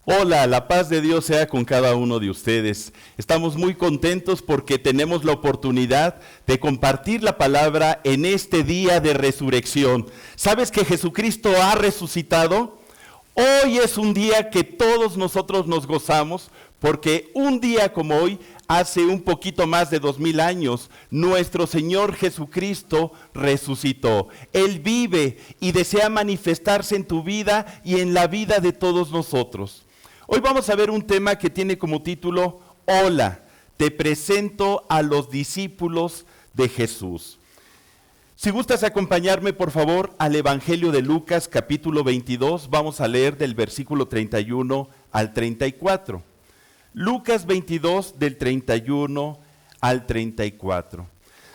Hola, la paz de Dios sea con cada uno de ustedes. Estamos muy contentos porque tenemos la oportunidad de compartir la palabra en este día de resurrección. ¿Sabes que Jesucristo ha resucitado? Hoy es un día que todos nosotros nos gozamos porque un día como hoy, hace un poquito más de 2000 años, nuestro Señor Jesucristo resucitó. Él vive y desea manifestarse en tu vida y en la vida de todos nosotros. Hoy vamos a ver un tema que tiene como título, Hola, te presento a los discípulos de Jesús. Si gustas acompañarme, por favor, al Evangelio de Lucas, capítulo 22, vamos a leer del versículo 31 al 34. Lucas 22, del 31 al 34.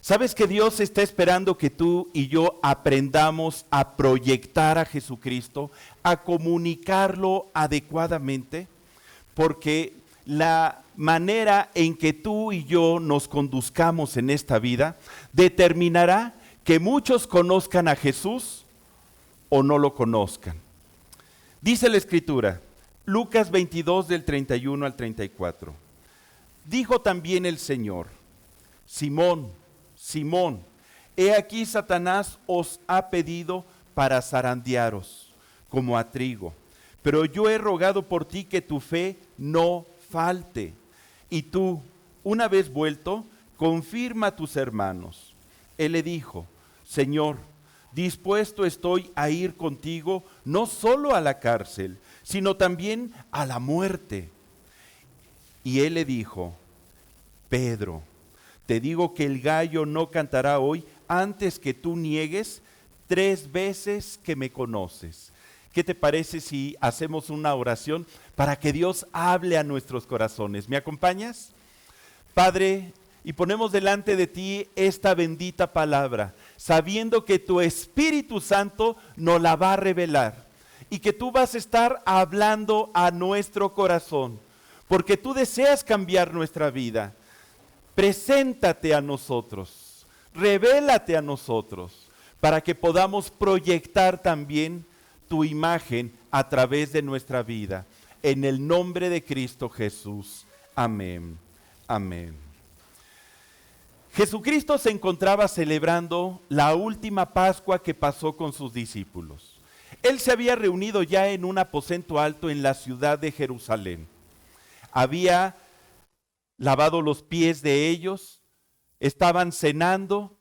¿Sabes que Dios está esperando que tú y yo aprendamos a proyectar a Jesucristo, a comunicarlo adecuadamente? Porque la manera en que tú y yo nos conduzcamos en esta vida determinará que muchos conozcan a Jesús o no lo conozcan. Dice la Escritura, Lucas 22 del 31 al 34. Dijo también el Señor, Simón, Simón, he aquí Satanás os ha pedido para zarandearos como a trigo, pero yo he rogado por ti que tu fe no falte. Y tú, una vez vuelto, confirma a tus hermanos. Él le dijo, Señor, dispuesto estoy a ir contigo, no solo a la cárcel, sino también a la muerte. Y él le dijo, Pedro, te digo que el gallo no cantará hoy antes que tú niegues 3 veces que me conoces. ¿Qué te parece si hacemos una oración para que Dios hable a nuestros corazones? ¿Me acompañas? Padre, y ponemos delante de ti esta bendita palabra, sabiendo que tu Espíritu Santo nos la va a revelar y que tú vas a estar hablando a nuestro corazón, porque tú deseas cambiar nuestra vida. Preséntate a nosotros, revélate a nosotros, para que podamos proyectar también tu imagen a través de nuestra vida. En el nombre de Cristo Jesús. Amén. Amén. Jesucristo se encontraba celebrando la última Pascua que pasó con sus discípulos. Él se había reunido ya en un aposento alto en la ciudad de Jerusalén. Había lavado los pies de ellos, estaban cenando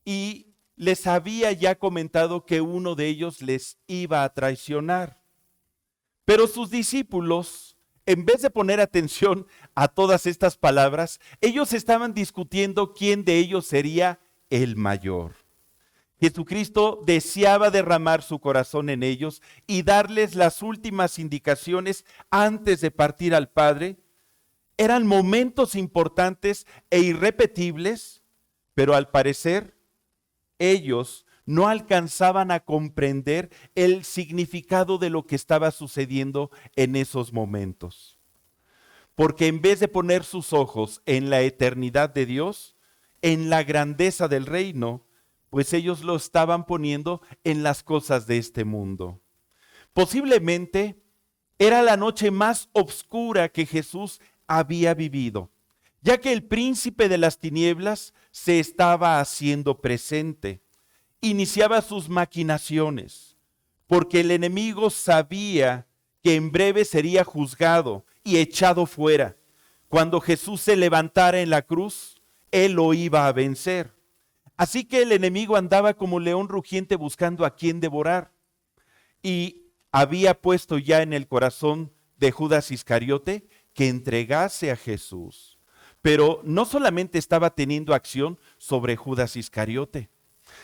y les había ya comentado que uno de ellos les iba a traicionar. Pero sus discípulos, en vez de poner atención a todas estas palabras, ellos estaban discutiendo quién de ellos sería el mayor. Jesucristo deseaba derramar su corazón en ellos y darles las últimas indicaciones antes de partir al Padre. Eran momentos importantes e irrepetibles, pero al parecer ellos no alcanzaban a comprender el significado de lo que estaba sucediendo en esos momentos. Porque en vez de poner sus ojos en la eternidad de Dios, en la grandeza del reino, pues ellos lo estaban poniendo en las cosas de este mundo. Posiblemente era la noche más oscura que Jesús había vivido, ya que el príncipe de las tinieblas se estaba haciendo presente. Iniciaba sus maquinaciones, porque el enemigo sabía que en breve sería juzgado y echado fuera. Cuando Jesús se levantara en la cruz, él lo iba a vencer. Así que el enemigo andaba como león rugiente buscando a quien devorar. Y había puesto ya en el corazón de Judas Iscariote que entregase a Jesús. Pero no solamente estaba teniendo acción sobre Judas Iscariote,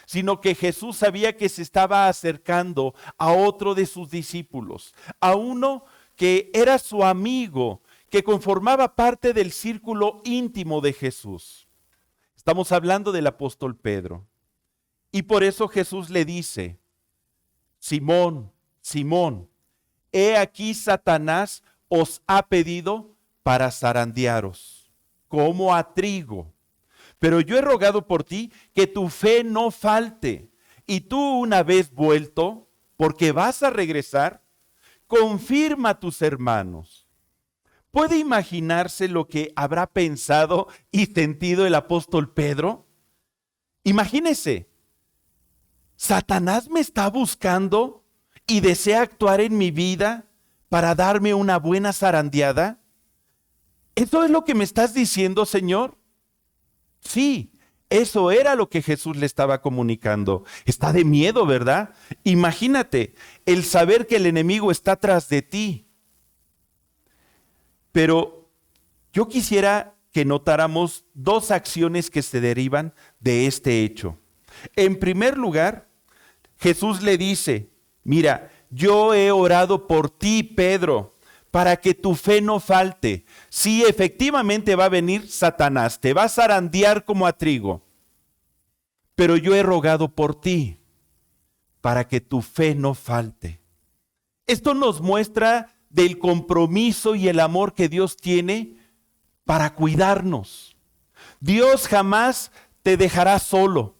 sino que Jesús sabía que se estaba acercando a otro de sus discípulos, a uno que era su amigo, que conformaba parte del círculo íntimo de Jesús. Estamos hablando del apóstol Pedro. Y por eso Jesús le dice, Simón, Simón, he aquí Satanás os ha pedido para zarandearos, como a trigo. Pero yo he rogado por ti que tu fe no falte. Y tú una vez vuelto, porque vas a regresar, confirma a tus hermanos. ¿Puede imaginarse lo que habrá pensado y sentido el apóstol Pedro? Imagínese, Satanás me está buscando y desea actuar en mi vida para darme una buena zarandeada. ¿Eso es lo que me estás diciendo, Señor? Sí, eso era lo que Jesús le estaba comunicando. Está de miedo, ¿verdad? Imagínate el saber que el enemigo está tras de ti. Pero yo quisiera que notáramos dos acciones que se derivan de este hecho. En primer lugar, Jesús le dice, mira, yo he orado por ti, Pedro, para que tu fe no falte. Sí, efectivamente va a venir Satanás, te va a zarandear como a trigo, pero yo he rogado por ti, para que tu fe no falte. Esto nos muestra del compromiso y el amor que Dios tiene para cuidarnos. Dios jamás te dejará solo.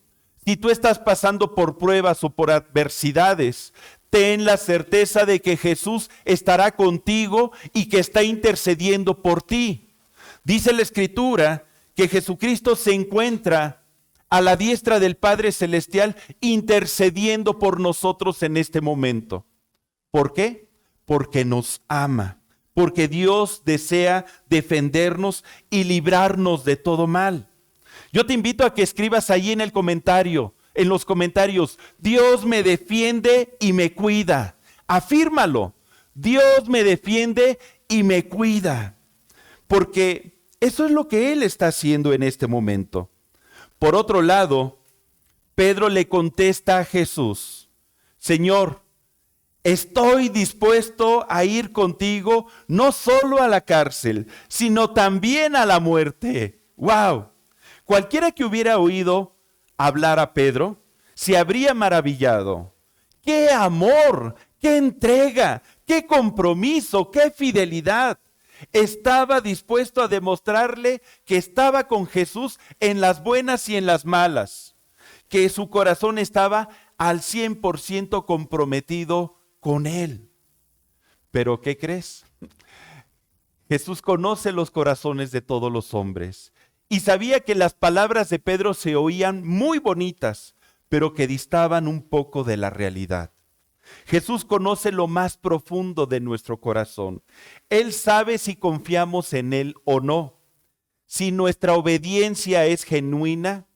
Si tú estás pasando por pruebas o por adversidades, ten la certeza de que Jesús estará contigo y que está intercediendo por ti. Dice la Escritura que Jesucristo se encuentra a la diestra del Padre Celestial intercediendo por nosotros en este momento. ¿Por qué? Porque nos ama, porque Dios desea defendernos y librarnos de todo mal. Yo te invito a que escribas ahí en el comentario, en los comentarios, Dios me defiende y me cuida. Afírmalo, Dios me defiende y me cuida, porque eso es lo que Él está haciendo en este momento. Por otro lado, Pedro le contesta a Jesús, Señor, estoy dispuesto a ir contigo no solo a la cárcel, sino también a la muerte. ¡Wow! Cualquiera que hubiera oído hablar a Pedro se habría maravillado. ¡Qué amor! ¡Qué entrega! ¡Qué compromiso! ¡Qué fidelidad! Estaba dispuesto a demostrarle que estaba con Jesús en las buenas y en las malas, que su corazón estaba al 100% comprometido con Él. Pero ¿qué crees? Jesús conoce los corazones de todos los hombres y sabía que las palabras de Pedro se oían muy bonitas, pero que distaban un poco de la realidad. Jesús conoce lo más profundo de nuestro corazón. Él sabe si confiamos en Él o no, si nuestra obediencia es genuina,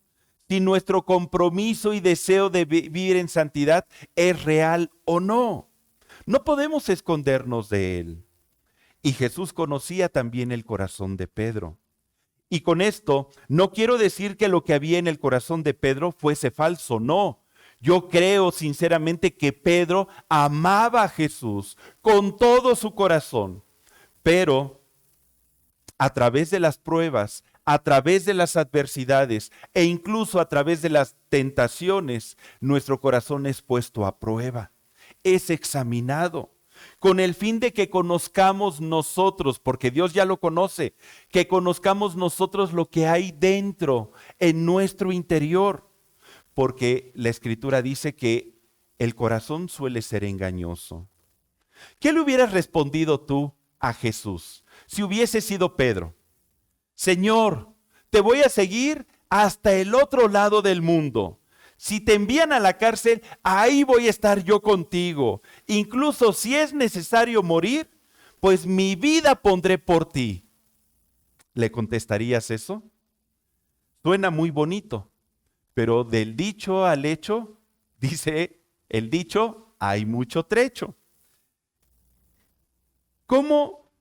si nuestro compromiso y deseo de vivir en santidad es real o no. No podemos escondernos de Él. Y Jesús conocía también el corazón de Pedro. Y con esto no quiero decir que lo que había en el corazón de Pedro fuese falso, no. Yo creo sinceramente que Pedro amaba a Jesús con todo su corazón, pero a través de las pruebas, a través de las adversidades e incluso a través de las tentaciones, nuestro corazón es puesto a prueba, es examinado, con el fin de que conozcamos nosotros, porque Dios ya lo conoce, que conozcamos nosotros lo que hay dentro, en nuestro interior. Porque la Escritura dice que el corazón suele ser engañoso. ¿Qué le hubieras respondido tú a Jesús si hubiese sido Pedro? Señor, te voy a seguir hasta el otro lado del mundo. Si te envían a la cárcel, ahí voy a estar yo contigo. Incluso si es necesario morir, pues mi vida pondré por ti. ¿Le contestarías eso? Suena muy bonito. Pero del dicho al hecho, dice el dicho, hay mucho trecho. ¿Cómo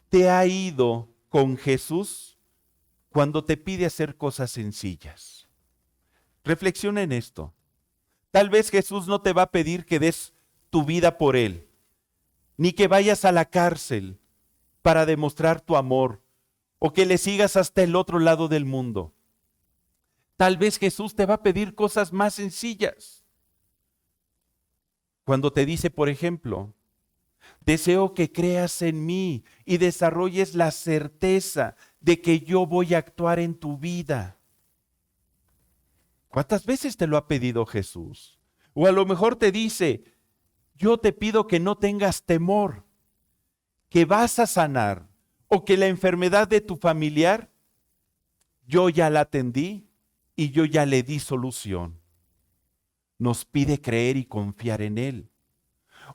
te ha ido con Jesús cuando te pide hacer cosas sencillas? Reflexiona en esto. Tal vez Jesús no te va a pedir que des tu vida por Él, ni que vayas a la cárcel para demostrar tu amor, o que le sigas hasta el otro lado del mundo. Tal vez Jesús te va a pedir cosas más sencillas. Cuando te dice, por ejemplo, deseo que creas en mí y desarrolles la certeza de que yo voy a actuar en tu vida. ¿Cuántas veces te lo ha pedido Jesús? O a lo mejor te dice, yo te pido que no tengas temor, que vas a sanar o que la enfermedad de tu familiar, yo ya la atendí y yo ya le di solución. Nos pide creer y confiar en Él.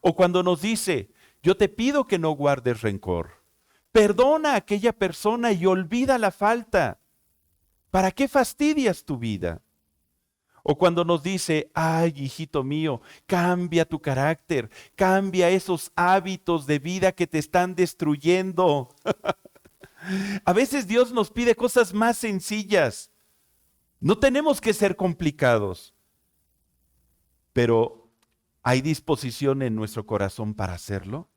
O cuando nos dice, yo te pido que no guardes rencor. Perdona a aquella persona y olvida la falta. ¿Para qué fastidias tu vida? O cuando nos dice, ay, hijito mío, cambia tu carácter, cambia esos hábitos de vida que te están destruyendo. A veces Dios nos pide cosas más sencillas. No tenemos que ser complicados, pero ¿hay disposición en nuestro corazón para hacerlo?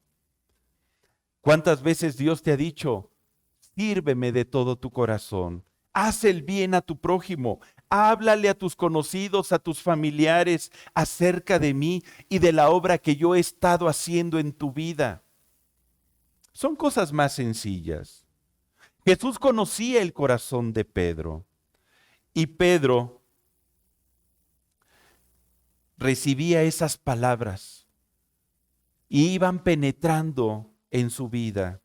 ¿Cuántas veces Dios te ha dicho, sírveme de todo tu corazón, haz el bien a tu prójimo, háblale a tus conocidos, a tus familiares acerca de mí y de la obra que yo he estado haciendo en tu vida? Son cosas más sencillas. Jesús conocía el corazón de Pedro y Pedro recibía esas palabras y iban penetrando en su vida,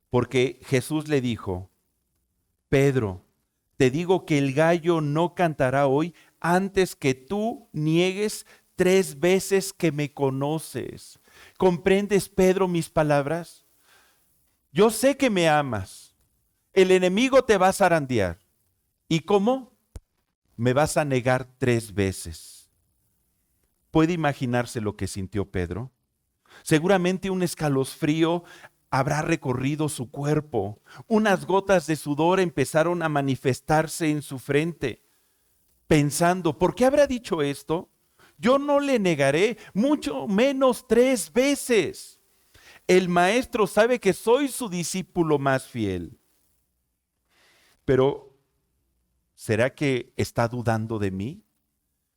porque Jesús le dijo, Pedro, te digo que el gallo no cantará hoy antes que tú niegues 3 veces que me conoces. ¿Comprendes, Pedro, mis palabras? Yo sé que me amas. El enemigo te va a zarandear. ¿Y cómo? Me vas a negar 3 veces. ¿Puede imaginarse lo que sintió Pedro? Seguramente un escalofrío habrá recorrido su cuerpo. Unas gotas de sudor empezaron a manifestarse en su frente. Pensando, ¿por qué habrá dicho esto? Yo no le negaré, mucho menos 3 veces. El maestro sabe que soy su discípulo más fiel. Pero, ¿será que está dudando de mí?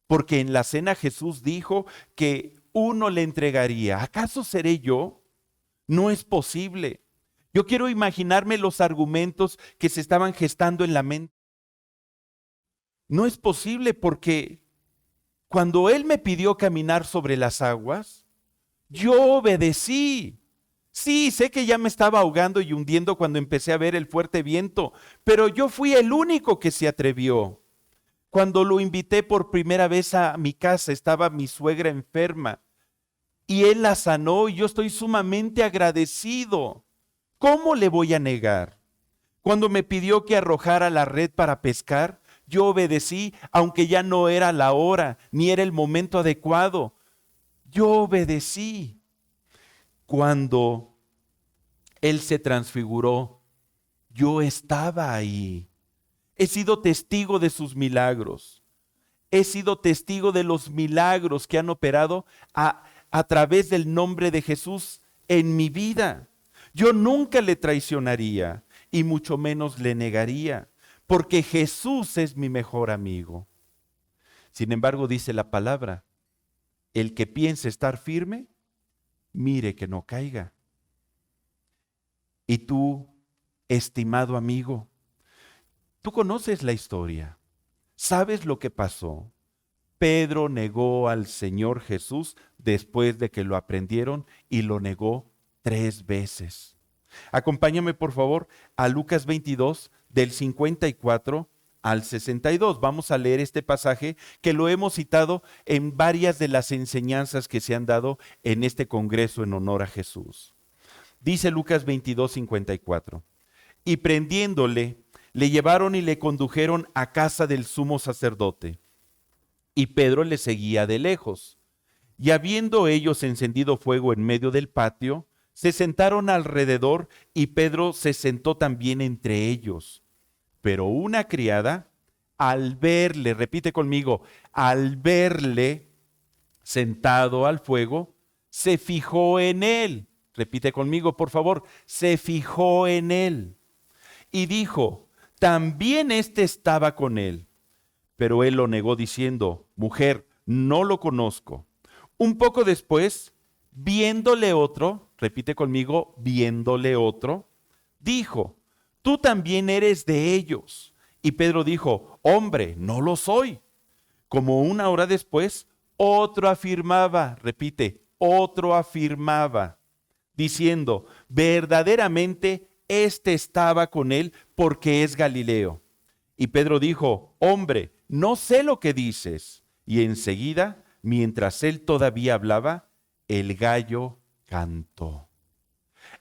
Porque en la cena Jesús dijo que uno le entregaría. ¿Acaso seré yo? No es posible. Yo quiero imaginarme los argumentos que se estaban gestando en la mente. No es posible porque cuando Él me pidió caminar sobre las aguas, yo obedecí. Sí, sé que ya me estaba ahogando y hundiendo cuando empecé a ver el fuerte viento, pero yo fui el único que se atrevió. Cuando lo invité por primera vez a mi casa, estaba mi suegra enferma y Él la sanó y yo estoy sumamente agradecido. ¿Cómo le voy a negar? Cuando me pidió que arrojara la red para pescar, yo obedecí, aunque ya no era la hora ni era el momento adecuado. Yo obedecí. Cuando Él se transfiguró, yo estaba ahí. He sido testigo de sus milagros. He sido testigo de los milagros que han operado a través del nombre de Jesús en mi vida. Yo nunca le traicionaría y mucho menos le negaría, porque Jesús es mi mejor amigo. Sin embargo, dice la palabra, el que piense estar firme, mire que no caiga. Y tú, estimado amigo, tú conoces la historia, sabes lo que pasó. Pedro negó al Señor Jesús después de que lo aprendieron y lo negó 3 veces. Acompáñame por favor a Lucas 22 del 54 al 62. Vamos a leer este pasaje que lo hemos citado en varias de las enseñanzas que se han dado en este congreso en honor a Jesús. Dice Lucas 22, 54. Y prendiéndole, le llevaron y le condujeron a casa del sumo sacerdote. Y Pedro le seguía de lejos. Y habiendo ellos encendido fuego en medio del patio, se sentaron alrededor y Pedro se sentó también entre ellos. Pero una criada, al verle, repite conmigo, al verle sentado al fuego, se fijó en él. Repite conmigo, por favor, se fijó en él. Y dijo, también éste estaba con él. Pero él lo negó diciendo, mujer, no lo conozco. Un poco después, viéndole otro, repite conmigo, viéndole otro, dijo, tú también eres de ellos. Y Pedro dijo, hombre, no lo soy. Como una hora después, otro afirmaba, repite, otro afirmaba, diciendo, verdaderamente este estaba con él porque es Galileo. Y Pedro dijo, hombre, no sé lo que dices. Y enseguida, mientras él todavía hablaba, el gallo cantó.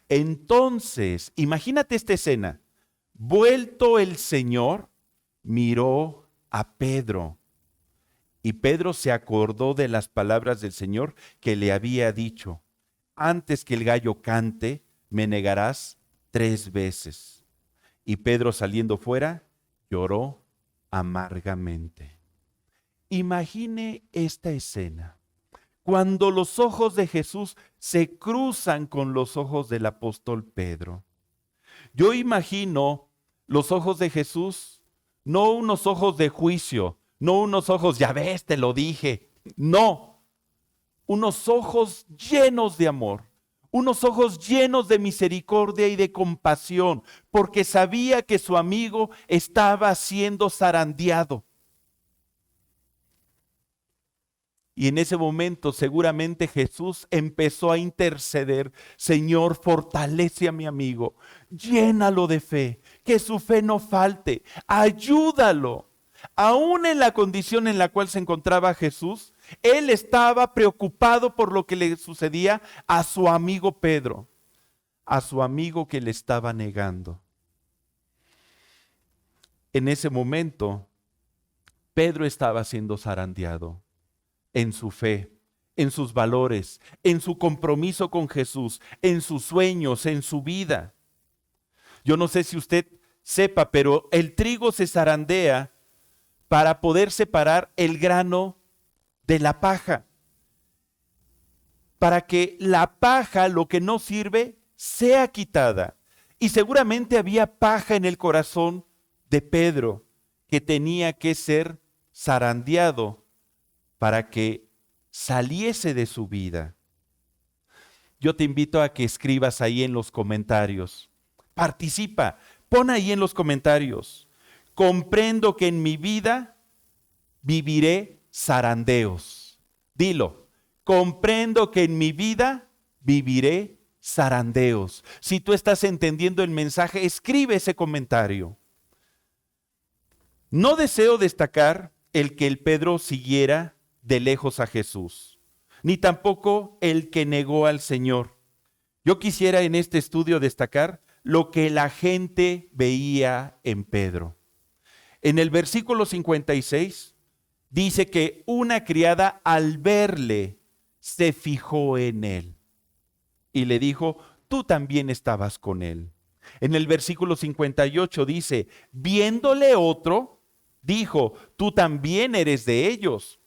Entonces, imagínate esta escena. Vuelto el Señor, miró a Pedro. Y Pedro se acordó de las palabras del Señor que le había dicho, antes que el gallo cante, me negarás 3 veces. Y Pedro saliendo fuera, lloró amargamente. Imagine esta escena. Cuando los ojos de Jesús se cruzan con los ojos del apóstol Pedro. Yo imagino los ojos de Jesús, no unos ojos de juicio, no unos ojos, ya ves, te lo dije. No, unos ojos llenos de amor, unos ojos llenos de misericordia y de compasión, porque sabía que su amigo estaba siendo zarandeado. Y en ese momento seguramente Jesús empezó a interceder. Señor, fortalece a mi amigo, llénalo de fe, que su fe no falte, ayúdalo. Aún en la condición en la cual se encontraba Jesús, él estaba preocupado por lo que le sucedía a su amigo Pedro, a su amigo que le estaba negando. En ese momento, Pedro estaba siendo zarandeado en su fe, en sus valores, en su compromiso con Jesús, en sus sueños, en su vida. Yo no sé si usted sepa, pero el trigo se zarandea para poder separar el grano de la paja, para que la paja, lo que no sirve, sea quitada. Y seguramente había paja en el corazón de Pedro que tenía que ser zarandeado para que saliese de su vida. Yo te invito a que escribas ahí en los comentarios. Participa, pon ahí en los comentarios. Comprendo que en mi vida viviré zarandeos. Dilo, comprendo que en mi vida viviré zarandeos. Si tú estás entendiendo el mensaje, escribe ese comentario. No deseo destacar el que el Pedro siguiera de lejos a Jesús, ni tampoco el que negó al Señor. Yo quisiera en este estudio destacar lo que la gente veía en Pedro. En el versículo 56 dice que una criada al verle se fijó en él y le dijo, tú también estabas con él. En el versículo 58 dice, viéndole otro, dijo, tú también eres de ellos.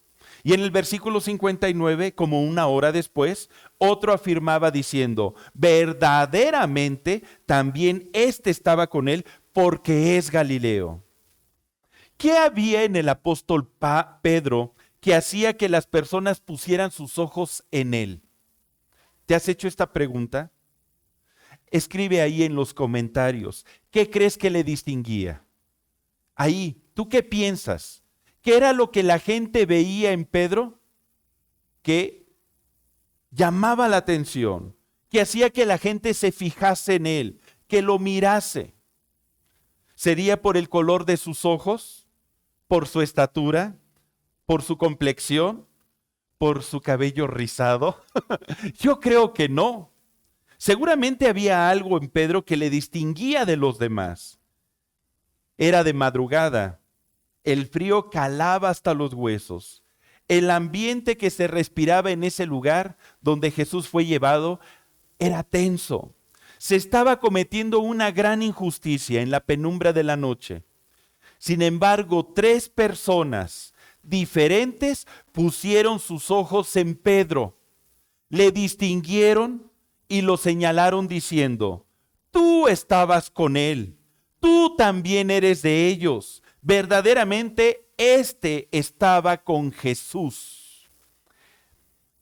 Y en el versículo 59, como una hora después, otro afirmaba diciendo, verdaderamente también éste estaba con él porque es Galileo. ¿Qué había en el apóstol Pedro que hacía que las personas pusieran sus ojos en él? ¿Te has hecho esta pregunta? Escribe ahí en los comentarios. ¿Qué crees que le distinguía? Ahí, ¿tú qué piensas? ¿Qué era lo que la gente veía en Pedro que llamaba la atención, que hacía que la gente se fijase en él, que lo mirase? ¿Sería por el color de sus ojos, por su estatura, por su complexión, por su cabello rizado? Yo creo que no. Seguramente había algo en Pedro que le distinguía de los demás. Era de madrugada. El frío calaba hasta los huesos. El ambiente que se respiraba en ese lugar donde Jesús fue llevado era tenso. Se estaba cometiendo una gran injusticia en la penumbra de la noche. Sin embargo, 3 personas diferentes pusieron sus ojos en Pedro. Le distinguieron y lo señalaron diciendo, tú estabas con él, tú también eres de ellos. Verdaderamente, este estaba con Jesús.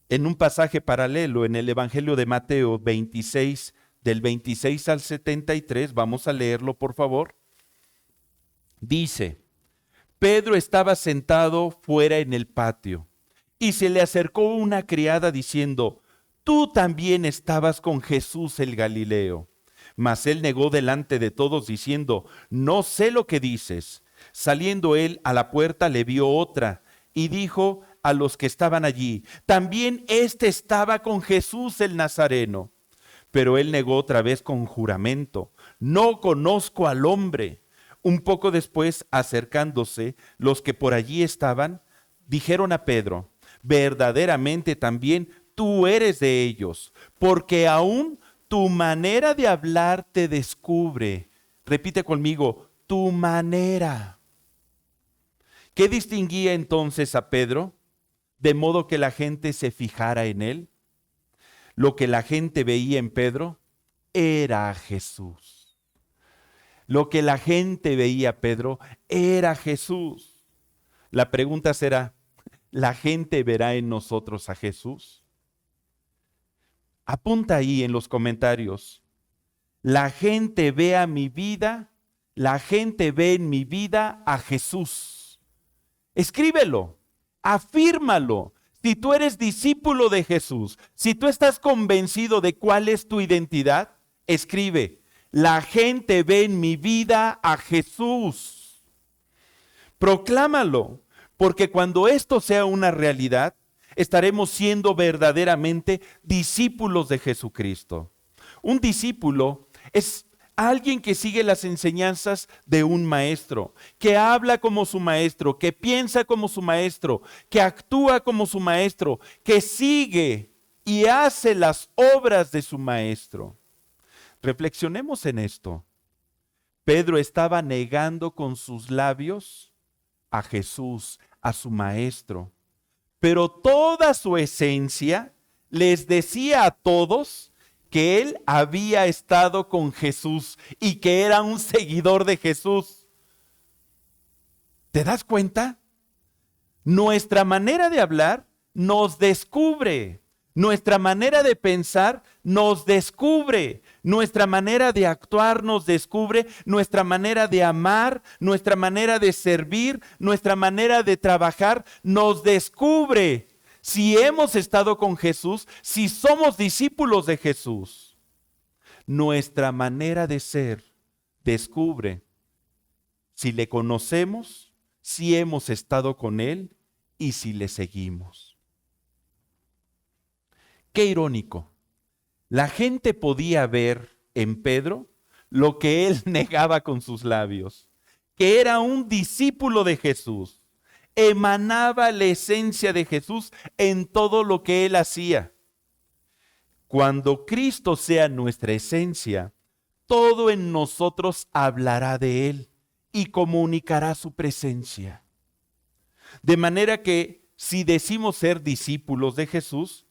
En un pasaje paralelo en el Evangelio de Mateo 26, del 26 al 73, vamos a leerlo por favor. Dice, Pedro estaba sentado fuera en el patio y se le acercó una criada diciendo, tú también estabas con Jesús el Galileo. Mas él negó delante de todos diciendo, no sé lo que dices. Saliendo él a la puerta le vio otra y dijo a los que estaban allí, también éste estaba con Jesús el Nazareno. Pero él negó otra vez con juramento, no conozco al hombre. Un poco después, acercándose, los que por allí estaban, dijeron a Pedro, verdaderamente también tú eres de ellos, porque aún tu manera de hablar te descubre. Repite conmigo, tu manera. ¿Qué distinguía entonces a Pedro? De modo que la gente se fijara en él. Lo que la gente veía en Pedro era a Jesús. Lo que la gente veía a Pedro era Jesús. La pregunta será, ¿la gente verá en nosotros a Jesús? Apunta ahí en los comentarios. La gente ve a mi vida, la gente ve en mi vida a Jesús. Escríbelo, afírmalo. Si tú eres discípulo de Jesús, si tú estás convencido de cuál es tu identidad, escribe, la gente ve en mi vida a Jesús. Proclámalo, porque cuando esto sea una realidad, estaremos siendo verdaderamente discípulos de Jesucristo. Un discípulo es alguien que sigue las enseñanzas de un maestro, que habla como su maestro, que piensa como su maestro, que actúa como su maestro, que sigue y hace las obras de su maestro. Reflexionemos en esto. Pedro estaba negando con sus labios a Jesús, a su maestro, pero toda su esencia les decía a todos que él había estado con Jesús y que era un seguidor de Jesús. ¿Te das cuenta? Nuestra manera de hablar nos descubre. Nuestra manera de pensar nos descubre, nuestra manera de actuar nos descubre, nuestra manera de amar, nuestra manera de servir, nuestra manera de trabajar nos descubre. Si hemos estado con Jesús, si somos discípulos de Jesús, nuestra manera de ser descubre si le conocemos, si hemos estado con Él y si le seguimos. Qué irónico. La gente podía ver en Pedro lo que él negaba con sus labios, que era un discípulo de Jesús. Emanaba la esencia de Jesús en todo lo que él hacía. Cuando Cristo sea nuestra esencia, todo en nosotros hablará de Él y comunicará su presencia. De manera que si decimos ser discípulos de Jesús,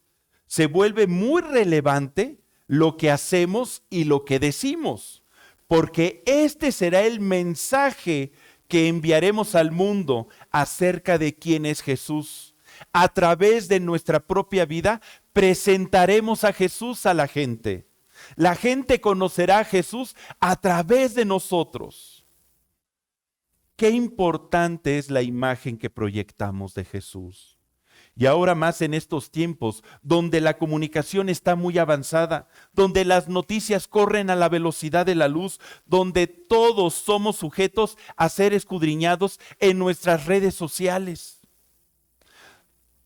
se vuelve muy relevante lo que hacemos y lo que decimos, porque este será el mensaje que enviaremos al mundo acerca de quién es Jesús. A través de nuestra propia vida presentaremos a Jesús a la gente. La gente conocerá a Jesús a través de nosotros. Qué importante es la imagen que proyectamos de Jesús. Y ahora más en estos tiempos, donde la comunicación está muy avanzada, donde las noticias corren a la velocidad de la luz, donde todos somos sujetos a ser escudriñados en nuestras redes sociales.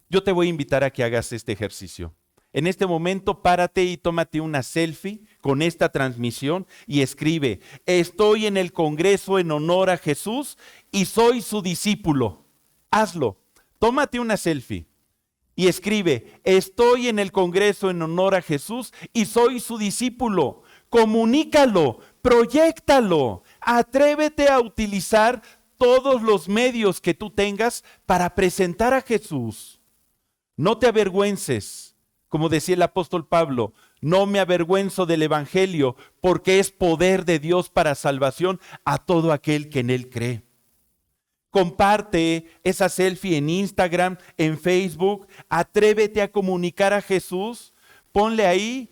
Yo te voy a invitar a que hagas este ejercicio. En este momento, párate y tómate una selfie con esta transmisión y escribe, estoy en el Congreso en honor a Jesús y soy su discípulo. Hazlo, tómate una selfie. Y escribe, estoy en el Congreso en honor a Jesús y soy su discípulo. Comunícalo, proyéctalo, atrévete a utilizar todos los medios que tú tengas para presentar a Jesús. No te avergüences, como decía el apóstol Pablo, no me avergüenzo del Evangelio porque es poder de Dios para salvación a todo aquel que en él cree. Comparte esa selfie en Instagram, en Facebook. Atrévete a comunicar a Jesús. Ponle ahí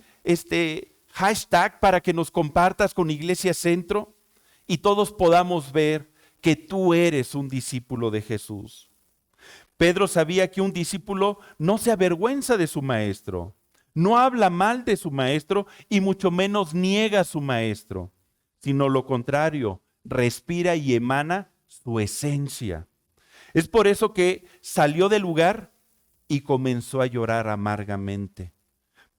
hashtag para que nos compartas con Iglesia Centro y todos podamos ver que tú eres un discípulo de Jesús. Pedro sabía que un discípulo no se avergüenza de su maestro. No habla mal de su maestro y mucho menos niega a su maestro, sino lo contrario, respira y emana su esencia. Es por eso que salió del lugar y comenzó a llorar amargamente,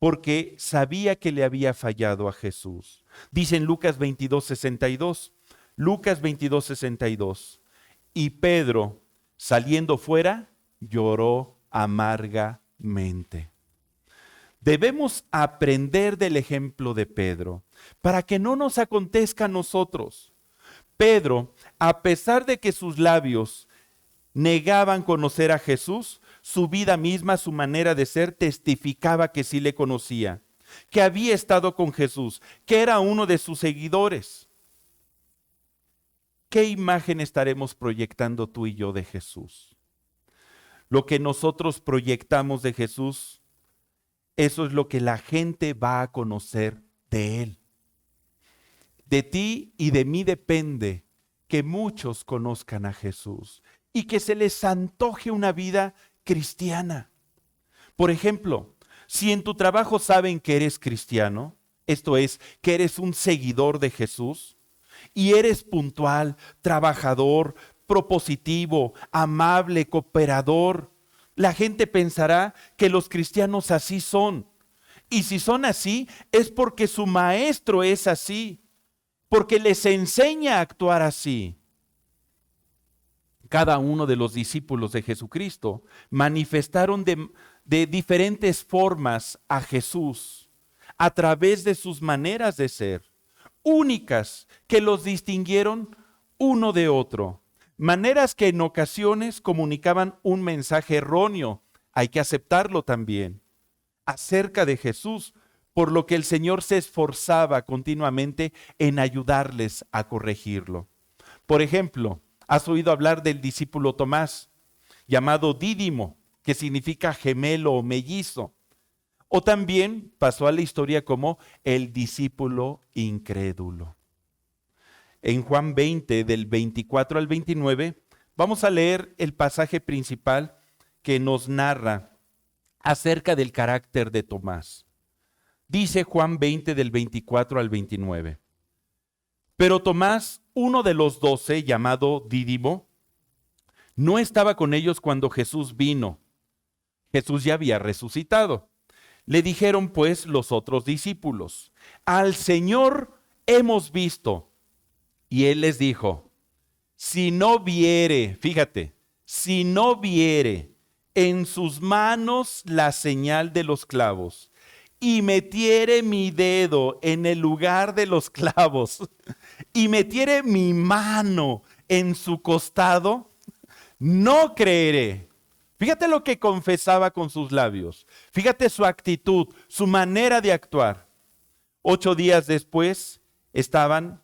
porque sabía que le había fallado a Jesús. Dice en Lucas 22:62, Lucas 22:62, y Pedro, saliendo fuera, lloró amargamente. Debemos aprender del ejemplo de Pedro para que no nos acontezca a nosotros. Pedro, a pesar de que sus labios negaban conocer a Jesús, su vida misma, su manera de ser, testificaba que sí le conocía, que había estado con Jesús, que era uno de sus seguidores. ¿Qué imagen estaremos proyectando tú y yo de Jesús? Lo que nosotros proyectamos de Jesús, eso es lo que la gente va a conocer de Él. De ti y de mí depende que muchos conozcan a Jesús y que se les antoje una vida cristiana. Por ejemplo, si en tu trabajo saben que eres cristiano, esto es, que eres un seguidor de Jesús, y eres puntual, trabajador, propositivo, amable, cooperador, la gente pensará que los cristianos así son. Y si son así, es porque su maestro es así, porque les enseña a actuar así. Cada uno de los discípulos de Jesucristo manifestaron de diferentes formas a Jesús a través de sus maneras de ser, únicas que los distinguieron uno de otro. Maneras que en ocasiones comunicaban un mensaje erróneo, hay que aceptarlo también, acerca de Jesús, por lo que el Señor se esforzaba continuamente en ayudarles a corregirlo. Por ejemplo, has oído hablar del discípulo Tomás, llamado Dídimo, que significa gemelo o mellizo, o también pasó a la historia como el discípulo incrédulo. En Juan 20, del 24 al 29, vamos a leer el pasaje principal que nos narra acerca del carácter de Tomás. Dice Juan 20, del 24 al 29. Pero Tomás, uno de los 12, llamado Dídimo, no estaba con ellos cuando Jesús vino. Jesús ya había resucitado. Le dijeron pues los otros discípulos: al Señor hemos visto. Y él les dijo: si no viere, fíjate, si no viere en sus manos la señal de los clavos, y metiere mi dedo en el lugar de los clavos, y metiere mi mano en su costado, no creeré. Fíjate lo que confesaba con sus labios. Fíjate su actitud, su manera de actuar. 8 días después estaban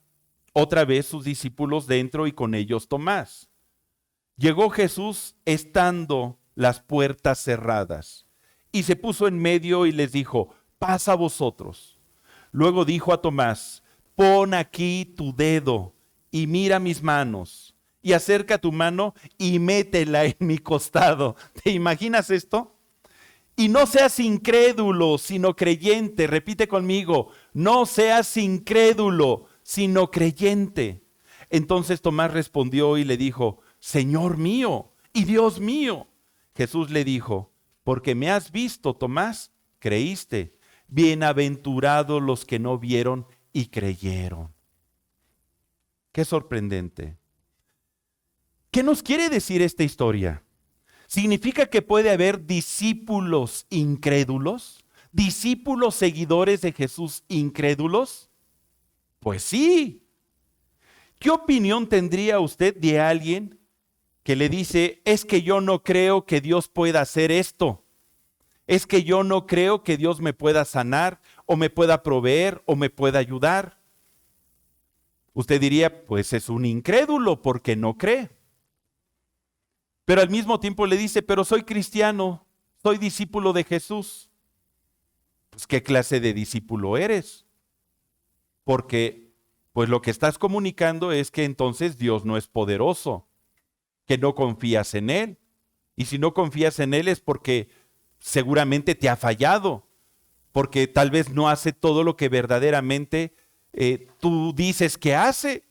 otra vez sus discípulos dentro y con ellos Tomás. Llegó Jesús estando las puertas cerradas y se puso en medio y les dijo: pasa a vosotros. Luego dijo a Tomás: pon aquí tu dedo y mira mis manos, y acerca tu mano y métela en mi costado. ¿Te imaginas esto? Y no seas incrédulo, sino creyente. Repite conmigo: no seas incrédulo, sino creyente. Entonces Tomás respondió y le dijo: Señor mío y Dios mío. Jesús le dijo: porque me has visto, Tomás, creíste. Bienaventurados los que no vieron y creyeron. Qué sorprendente. ¿Qué nos quiere decir esta historia? ¿Significa que puede haber discípulos incrédulos? ¿Discípulos seguidores de Jesús incrédulos? Pues sí. ¿Qué opinión tendría usted de alguien que le dice: es que yo no creo que Dios pueda hacer esto? Es que yo no creo que Dios me pueda sanar, o me pueda proveer, o me pueda ayudar. Usted diría: pues es un incrédulo porque no cree. Pero al mismo tiempo le dice: pero soy cristiano, soy discípulo de Jesús. Pues ¿qué clase de discípulo eres? Porque pues lo que estás comunicando es que entonces Dios no es poderoso, que no confías en Él. Y si no confías en Él es porque seguramente te ha fallado. porque tal vez no hace todo lo que verdaderamente tú dices que hace.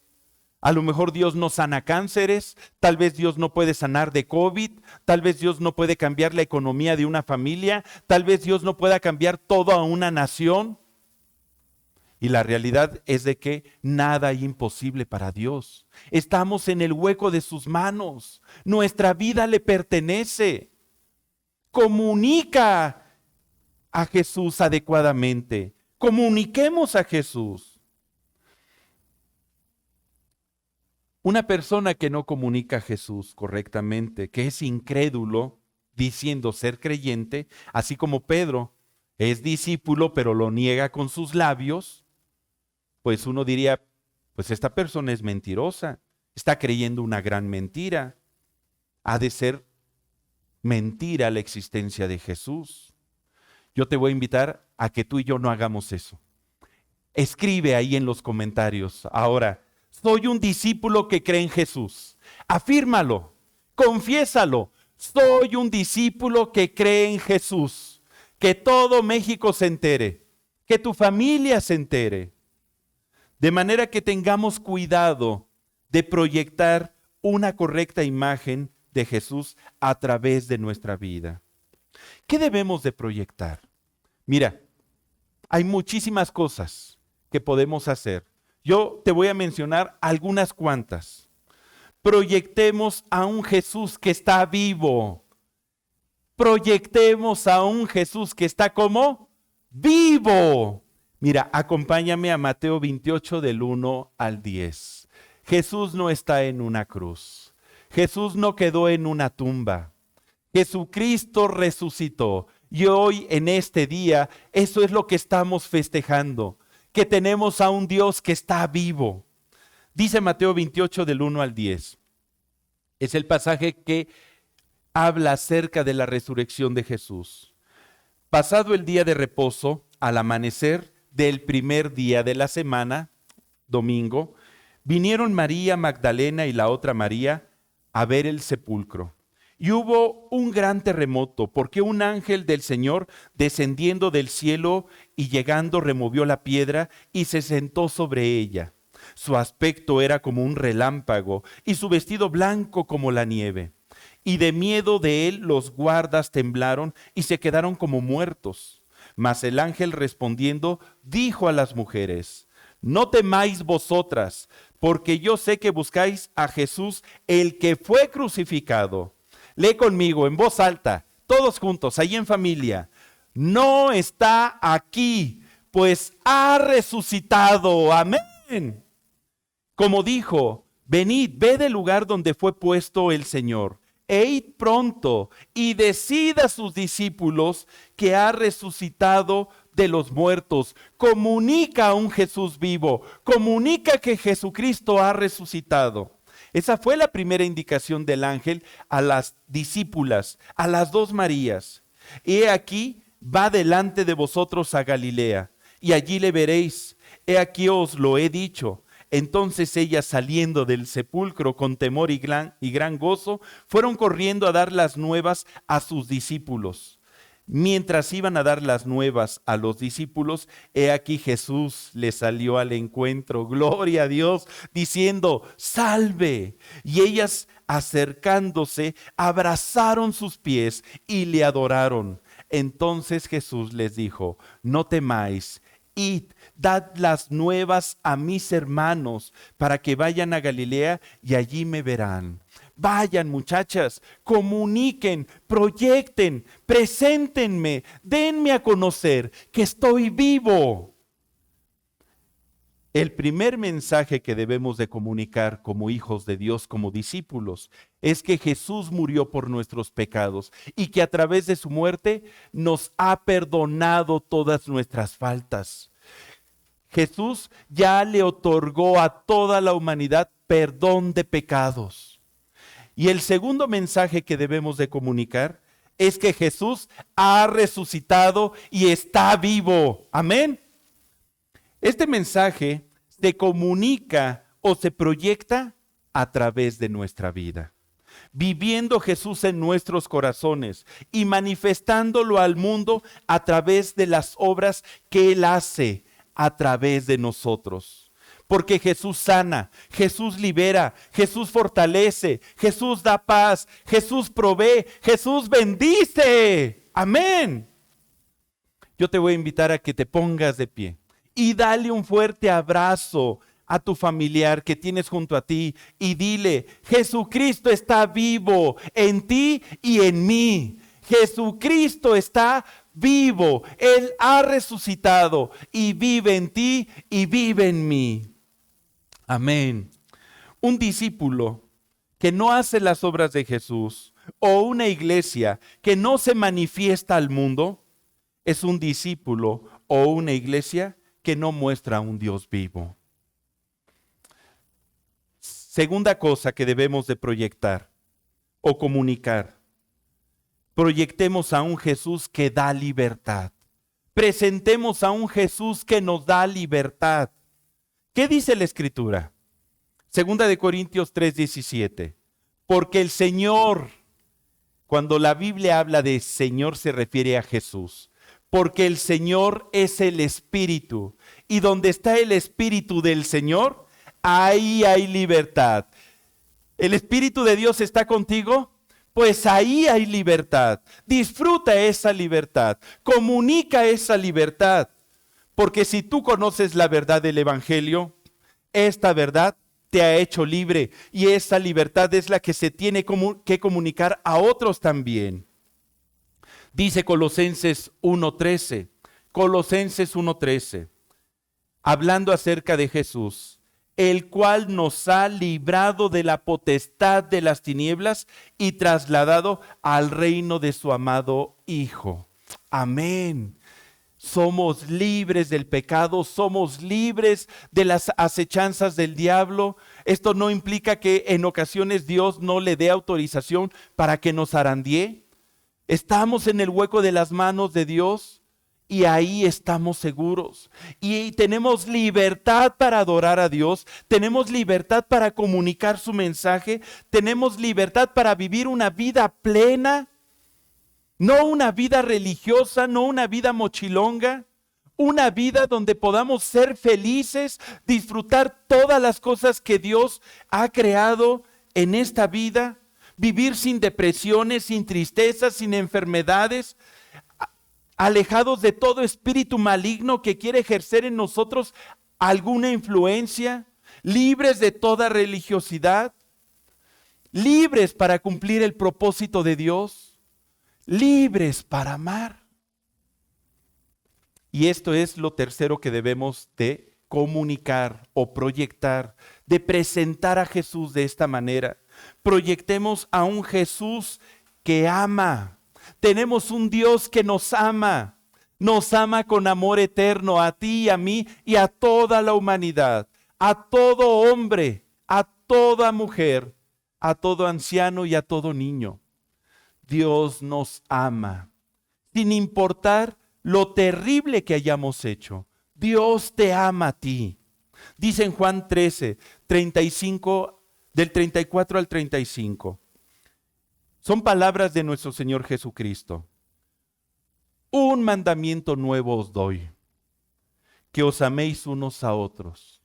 A lo mejor Dios no sana cánceres, tal vez Dios no puede sanar de COVID, tal vez Dios no puede cambiar la economía de una familia, tal vez Dios no pueda cambiar toda una nación. Y la realidad es de que nada es imposible para Dios. Estamos en el hueco de sus manos. Nuestra vida le pertenece. Comunica a Jesús adecuadamente. Comuniquemos a Jesús. Una persona que no comunica a Jesús correctamente, que es incrédulo, diciendo ser creyente, así como Pedro es discípulo, pero lo niega con sus labios, pues uno diría, pues esta persona es mentirosa, está creyendo una gran mentira. Ha de ser mentira la existencia de Jesús. Yo te voy a invitar a que tú y yo no hagamos eso. Escribe ahí en los comentarios, ahora, soy un discípulo que cree en Jesús. Afírmalo, confiésalo. Soy un discípulo que cree en Jesús. Que todo México se entere, que tu familia se entere. De manera que tengamos cuidado de proyectar una correcta imagen de Jesús a través de nuestra vida. ¿Qué debemos de proyectar? Mira, hay muchísimas cosas que podemos hacer. Yo te voy a mencionar algunas cuantas. Proyectemos a un Jesús que está vivo. Proyectemos a un Jesús que está como vivo. Mira, acompáñame a Mateo 28 del 1 al 10. Jesús no está en una cruz. Jesús no quedó en una tumba. Jesucristo resucitó. Y hoy, en este día, eso es lo que estamos festejando. Que tenemos a un Dios que está vivo. Dice Mateo 28 del 1 al 10. Es el pasaje que habla acerca de la resurrección de Jesús. Pasado el día de reposo, al amanecer del primer día de la semana, domingo, vinieron María Magdalena y la otra María a ver el sepulcro. Y hubo un gran terremoto, porque un ángel del Señor, descendiendo del cielo y llegando, removió la piedra y se sentó sobre ella. Su aspecto era como un relámpago y su vestido blanco como la nieve. Y de miedo de él los guardas temblaron y se quedaron como muertos. Mas el ángel respondiendo dijo a las mujeres: no temáis vosotras, porque yo sé que buscáis a Jesús, el que fue crucificado. Lee conmigo en voz alta, todos juntos, ahí en familia. No está aquí, pues ha resucitado. Amén. Como dijo, venid, ve del lugar donde fue puesto el Señor, e id pronto y decid a sus discípulos que ha resucitado de los muertos. Comunica a un Jesús vivo, comunica que Jesucristo ha resucitado. Esa fue la primera indicación del ángel a las discípulas, a las dos Marías. He aquí, va delante de vosotros a Galilea, y allí le veréis. He aquí os lo he dicho. Entonces ellas, saliendo del sepulcro con temor y gran gozo, fueron corriendo a dar las nuevas a sus discípulos. Mientras iban a dar las nuevas a los discípulos, he aquí Jesús les salió al encuentro, gloria a Dios, diciendo: salve. Y ellas, acercándose, abrazaron sus pies y le adoraron. Entonces Jesús les dijo: no temáis. Id, dad las nuevas a mis hermanos, para que vayan a Galilea y allí me verán. Vayan, muchachas, comuniquen, proyecten, preséntenme, denme a conocer que estoy vivo. El primer mensaje que debemos de comunicar como hijos de Dios, como discípulos, es que Jesús murió por nuestros pecados y que a través de su muerte nos ha perdonado todas nuestras faltas. Jesús ya le otorgó a toda la humanidad perdón de pecados. Y el segundo mensaje que debemos de comunicar es que Jesús ha resucitado y está vivo. Amén. Este mensaje se comunica o se proyecta a través de nuestra vida. viviendo Jesús en nuestros corazones y manifestándolo al mundo a través de las obras que Él hace a través de nosotros. Porque Jesús sana, Jesús libera, Jesús fortalece, Jesús da paz, Jesús provee, Jesús bendice. Amén. Yo te voy a invitar a que te pongas de pie y dale un fuerte abrazo a tu familiar que tienes junto a ti y dile: Jesucristo está vivo en ti y en mí. Jesucristo está vivo. Él ha resucitado y vive en ti y vive en mí. Amén. Un discípulo que no hace las obras de Jesús o una iglesia que no se manifiesta al mundo es un discípulo o una iglesia que no muestra a un Dios vivo. Segunda cosa que debemos de proyectar o comunicar. Proyectemos a un Jesús que da libertad. Presentemos a un Jesús que nos da libertad. ¿Qué dice la Escritura? Segunda de Corintios 3:17. Porque el Señor, cuando la Biblia habla de Señor se refiere a Jesús. Porque el Señor es el Espíritu. Y donde está el Espíritu del Señor, ahí hay libertad. ¿El Espíritu de Dios está contigo? Pues ahí hay libertad. Disfruta esa libertad. Comunica esa libertad. Porque si tú conoces la verdad del Evangelio, esta verdad te ha hecho libre. Y esa libertad es la que se tiene que comunicar a otros también. Dice Colosenses 1:13. Colosenses 1:13. Hablando acerca de Jesús, el cual nos ha librado de la potestad de las tinieblas y trasladado al reino de su amado Hijo. Amén. Somos libres del pecado, somos libres de las acechanzas del diablo. Esto no implica que en ocasiones Dios no le dé autorización para que nos zarandee. Estamos en el hueco de las manos de Dios. Y ahí estamos seguros. Y tenemos libertad para adorar a Dios. Tenemos libertad para comunicar su mensaje. Tenemos libertad para vivir una vida plena. No una vida religiosa, no una vida mochilonga. Una vida donde podamos ser felices, disfrutar todas las cosas que Dios ha creado en esta vida. Vivir sin depresiones, sin tristezas, sin enfermedades. Alejados de todo espíritu maligno que quiere ejercer en nosotros alguna influencia, libres de toda religiosidad, libres para cumplir el propósito de Dios, libres para amar. Y esto es lo tercero que debemos de comunicar o proyectar, de presentar a Jesús de esta manera. Proyectemos a un Jesús que ama. Tenemos un Dios que nos ama con amor eterno a ti y a mí y a toda la humanidad, a todo hombre, a toda mujer, a todo anciano y a todo niño. Dios nos ama, sin importar lo terrible que hayamos hecho. Dios te ama a ti. Dice en Juan 13, 35, del 34 al 35. Son palabras de nuestro Señor Jesucristo. Un mandamiento nuevo os doy, que os améis unos a otros,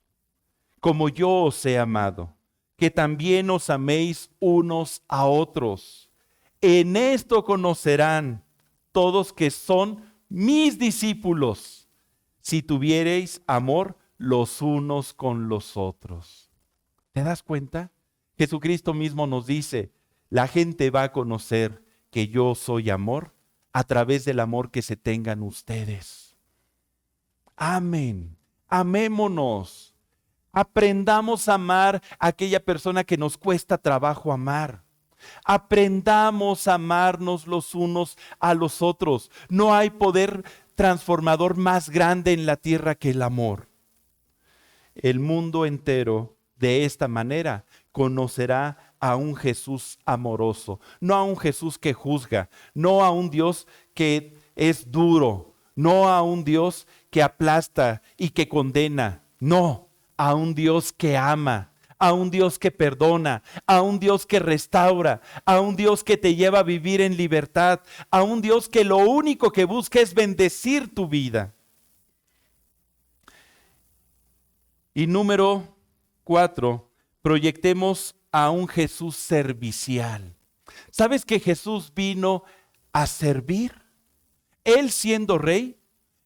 como yo os he amado, que también os améis unos a otros. En esto conocerán todos que son mis discípulos, si tuviereis amor los unos con los otros. ¿Te das cuenta? Jesucristo mismo nos dice: la gente va a conocer que yo soy amor a través del amor que se tengan ustedes. Amén. Amémonos. Aprendamos a amar a aquella persona que nos cuesta trabajo amar. Aprendamos a amarnos los unos a los otros. No hay poder transformador más grande en la tierra que el amor. El mundo entero de esta manera conocerá a un Jesús amoroso, no a un Jesús que juzga, no a un Dios que es duro, no a un Dios que aplasta y que condena, no, a un Dios que ama, a un Dios que perdona, a un Dios que restaura, a un Dios que te lleva a vivir en libertad, a un Dios que lo único que busca es bendecir tu vida. Y número 4, proyectemos a un Jesús servicial. ¿Sabes que Jesús vino a servir? Él siendo rey,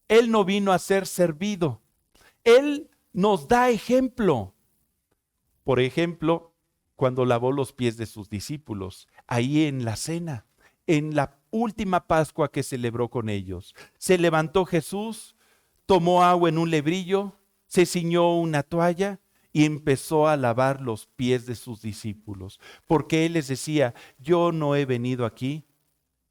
Él no vino a ser servido. Él nos da ejemplo. Por ejemplo, cuando lavó los pies de sus discípulos, ahí en la cena, en la última Pascua que celebró con ellos. Se levantó Jesús, tomó agua en un lebrillo, se ciñó una toalla y empezó a lavar los pies de sus discípulos. Porque Él les decía, yo no he venido aquí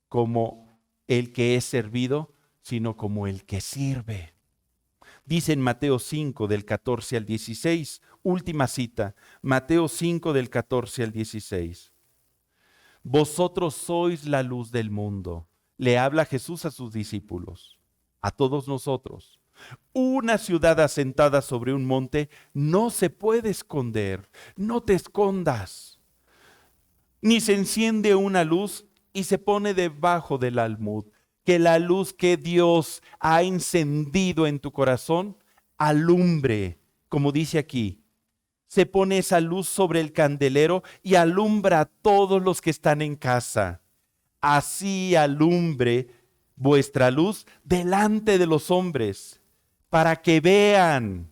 como el que es servido, sino como el que sirve. Dice en Mateo 5, del 14 al 16, última cita, Mateo 5, del 14 al 16. Vosotros sois la luz del mundo. Le habla Jesús a sus discípulos, a todos nosotros. Una ciudad asentada sobre un monte no se puede esconder. No te escondas. Ni se enciende una luz y se pone debajo del almud. Que la luz que Dios ha encendido en tu corazón alumbre, como dice aquí. Se pone esa luz sobre el candelero y alumbra a todos los que están en casa. Así alumbre vuestra luz delante de los hombres, para que vean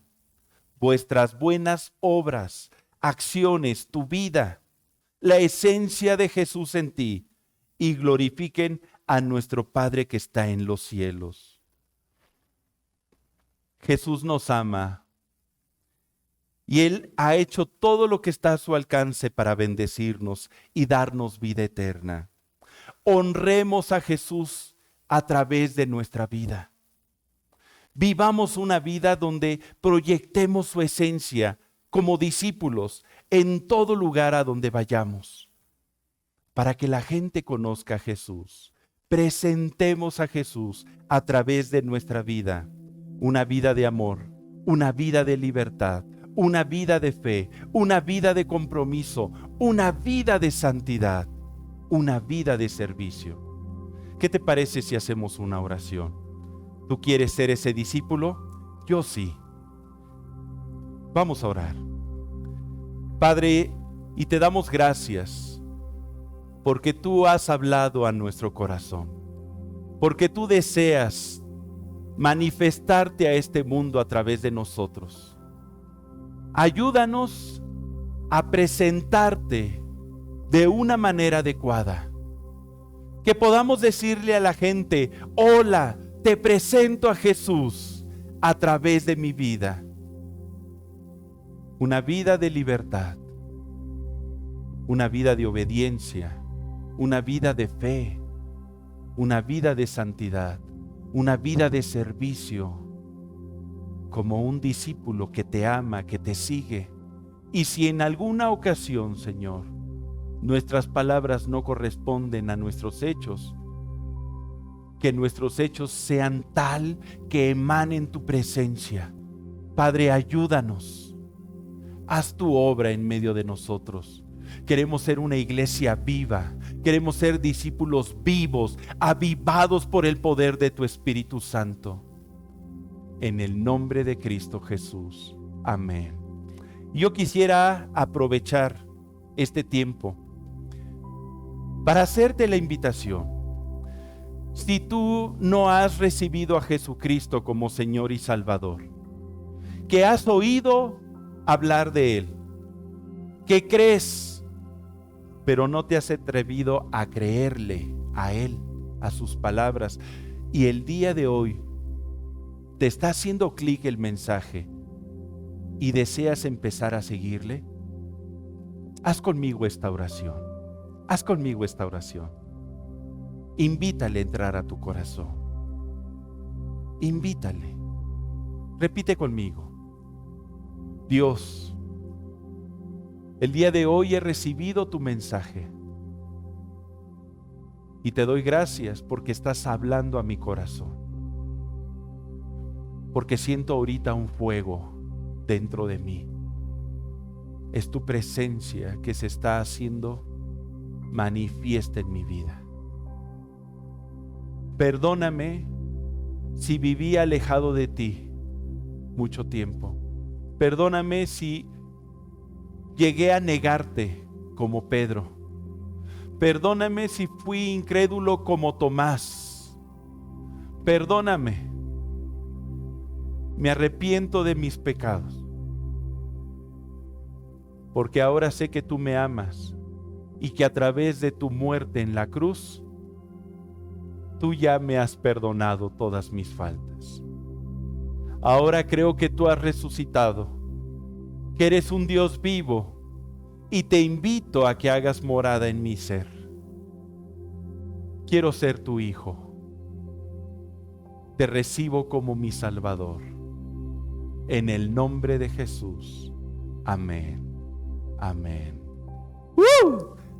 vuestras buenas obras, acciones, tu vida, la esencia de Jesús en ti, y glorifiquen a nuestro Padre que está en los cielos. Jesús nos ama y Él ha hecho todo lo que está a su alcance para bendecirnos y darnos vida eterna. Honremos a Jesús a través de nuestra vida. Vivamos una vida donde proyectemos su esencia como discípulos en todo lugar a donde vayamos, para que la gente conozca a Jesús. Presentemos a Jesús a través de nuestra vida, una vida de amor, una vida de libertad, una vida de fe, una vida de compromiso, una vida de santidad, una vida de servicio. ¿Qué te parece si hacemos una oración? ¿Tú quieres ser ese discípulo? Yo sí. Vamos a orar. Padre, y te damos gracias porque tú has hablado a nuestro corazón, porque tú deseas manifestarte a este mundo a través de nosotros. Ayúdanos a presentarte de una manera adecuada, que podamos decirle a la gente, hola, te presento a Jesús a través de mi vida. Una vida de libertad, una vida de obediencia, una vida de fe, una vida de santidad, una vida de servicio, como un discípulo que te ama, que te sigue. Y si en alguna ocasión, Señor, nuestras palabras no corresponden a nuestros hechos, que nuestros hechos sean tal que emanen tu presencia. Padre, ayúdanos. Haz tu obra en medio de nosotros. Queremos ser una iglesia viva. Queremos ser discípulos vivos, avivados por el poder de tu Espíritu Santo. En el nombre de Cristo Jesús. Amén. Yo quisiera aprovechar este tiempo para hacerte la invitación. Si tú no has recibido a Jesucristo como Señor y Salvador, que has oído hablar de Él, que crees, pero no te has atrevido a creerle a Él, a sus palabras, y el día de hoy te está haciendo clic el mensaje y deseas empezar a seguirle, haz conmigo esta oración. Haz conmigo esta oración. Invítale a entrar a tu corazón. Invítale. Repite conmigo. Dios, el día de hoy he recibido tu mensaje y te doy gracias porque estás hablando a mi corazón. Porque siento ahorita un fuego dentro de mí. es tu presencia que se está haciendo manifiesta en mi vida. Perdóname si viví alejado de ti mucho tiempo. Perdóname si llegué a negarte como Pedro. Perdóname si fui incrédulo como Tomás. Perdóname. Me arrepiento de mis pecados. Porque ahora sé que tú me amas y que a través de tu muerte en la cruz, tú ya me has perdonado todas mis faltas. Ahora creo que tú has resucitado, que eres un Dios vivo, y te invito a que hagas morada en mi ser. Quiero ser tu hijo. Te recibo como mi Salvador. En el nombre de Jesús. Amén. Amén.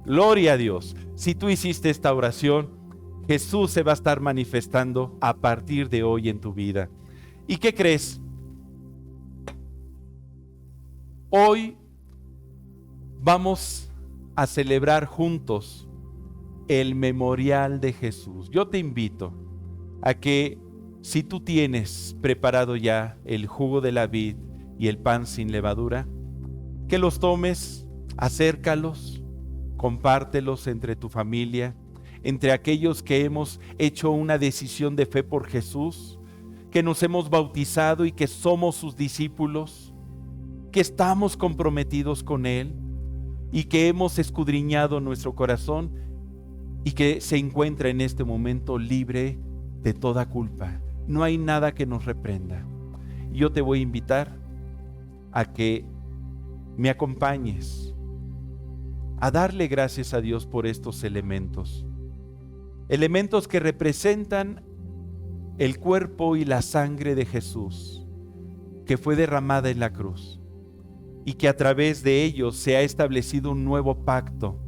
Gloria a Dios. Si tú hiciste esta oración, Jesús se va a estar manifestando a partir de hoy en tu vida. ¿Y qué crees? Hoy vamos a celebrar juntos el memorial de Jesús. Yo te invito a que, si tú tienes preparado ya el jugo de la vid y el pan sin levadura, que los tomes, acércalos, compártelos entre tu familia, entre aquellos que hemos hecho una decisión de fe por Jesús, que nos hemos bautizado y que somos sus discípulos, que estamos comprometidos con Él y que hemos escudriñado nuestro corazón y que se encuentra en este momento libre de toda culpa. No hay nada que nos reprenda. Yo te voy a invitar a que me acompañes a darle gracias a Dios por estos elementos. Elementos que representan el cuerpo y la sangre de Jesús, que fue derramada en la cruz, y que a través de ellos se ha establecido un nuevo pacto,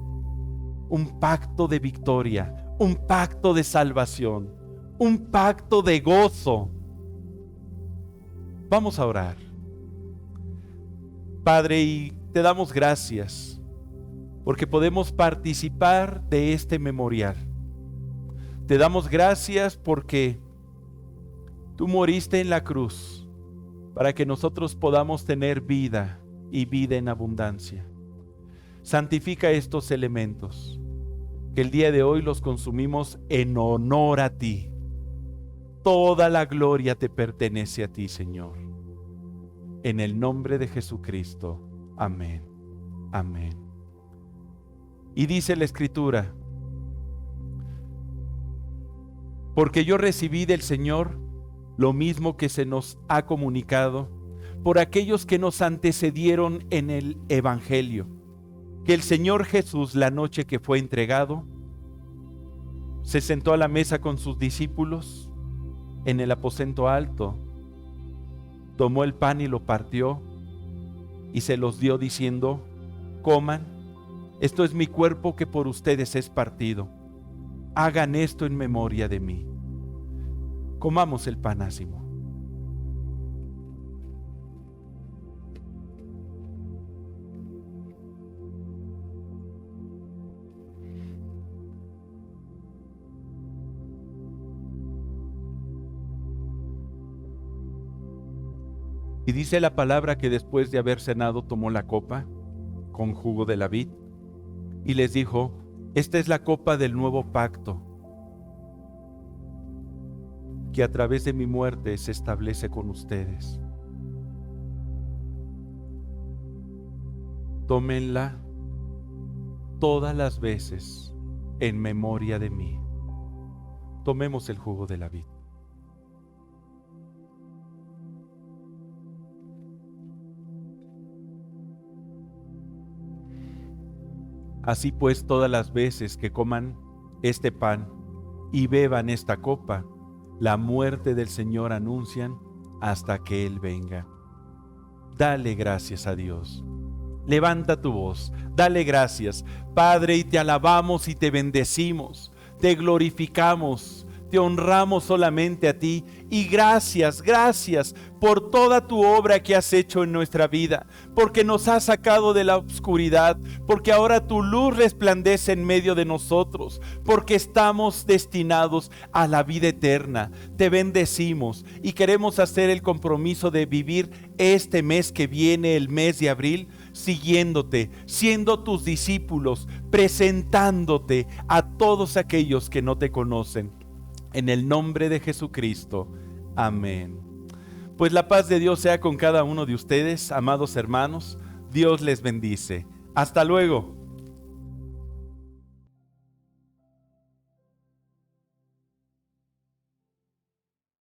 un pacto de victoria, un pacto de salvación, un pacto de gozo. Vamos a orar. Padre, y te damos gracias porque podemos participar de este memorial. Te damos gracias porque tú moriste en la cruz para que nosotros podamos tener vida y vida en abundancia. Santifica estos elementos, que el día de hoy los consumimos en honor a ti. Toda la gloria te pertenece a ti, Señor. En el nombre de Jesucristo. Amén. Amén. Y dice la Escritura: porque yo recibí del Señor lo mismo que se nos ha comunicado por aquellos que nos antecedieron en el Evangelio, que el Señor Jesús, la noche que fue entregado, se sentó a la mesa con sus discípulos en el aposento alto, tomó el pan y lo partió y se los dio diciendo: coman, esto es mi cuerpo que por ustedes es partido. Hagan esto en memoria de mí. Comamos el pan ácimo. Y dice la palabra que después de haber cenado tomó la copa con jugo de la vid y les dijo: esta es la copa del nuevo pacto, que a través de mi muerte se establece con ustedes. Tómenla todas las veces en memoria de mí. Tomemos el jugo de la vid. Así pues, todas las veces que coman este pan y beban esta copa, la muerte del Señor anuncian hasta que Él venga. Dale gracias a Dios. Levanta tu voz, dale gracias. Padre, y te alabamos y te bendecimos, te glorificamos, te honramos solamente a ti y gracias por toda tu obra que has hecho en nuestra vida, porque nos has sacado de la oscuridad, porque ahora tu luz resplandece en medio de nosotros, porque estamos destinados a la vida eterna. Te bendecimos y queremos hacer el compromiso de vivir este mes que viene, el mes de abril, siguiéndote, siendo tus discípulos, presentándote a todos aquellos que no te conocen. En el nombre de Jesucristo. Amén. Pues la paz de Dios sea con cada uno de ustedes, amados hermanos. Dios les bendice. Hasta luego.